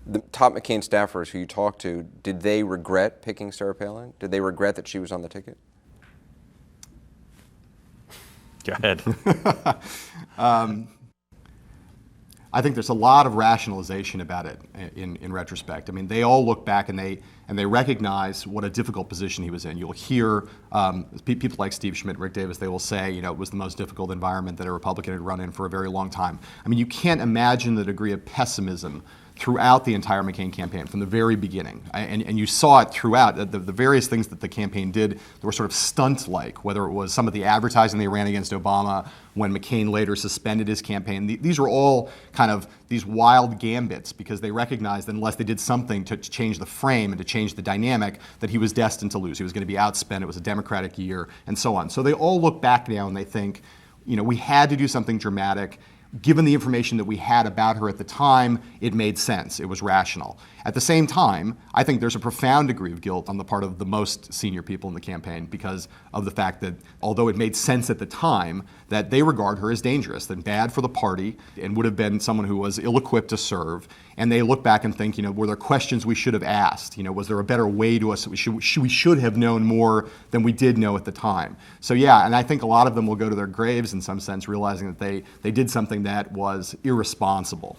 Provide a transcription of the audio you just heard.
The top McCain staffers who you talked to, did they regret picking Sarah Palin? Did they regret that she was on the ticket? Go ahead. I think there's a lot of rationalization about it in retrospect. I mean, they all look back and they recognize what a difficult position he was in. You'll hear people like Steve Schmidt, Rick Davis, they will say, it was the most difficult environment that a Republican had run in for a very long time. I mean, you can't imagine the degree of pessimism throughout the entire McCain campaign from the very beginning. And you saw it throughout. The various things that the campaign did that were sort of stunt-like, whether it was some of the advertising they ran against Obama, when McCain later suspended his campaign. These were all kind of these wild gambits because they recognized that unless they did something to change the frame and to change the dynamic, that he was destined to lose. He was going to be outspent. It was a Democratic year, and so on. So they all look back now and they think, we had to do something dramatic. Given the information that we had about her at the time, it made sense. It was rational. At the same time, I think there's a profound degree of guilt on the part of the most senior people in the campaign because of the fact that although it made sense at the time, that they regard her as dangerous and bad for the party and would have been someone who was ill-equipped to serve. And they look back and think, were there questions we should have asked? Was there a better way to us? We should have known more than we did know at the time. So yeah, and I think a lot of them will go to their graves in some sense realizing that they did something that was irresponsible.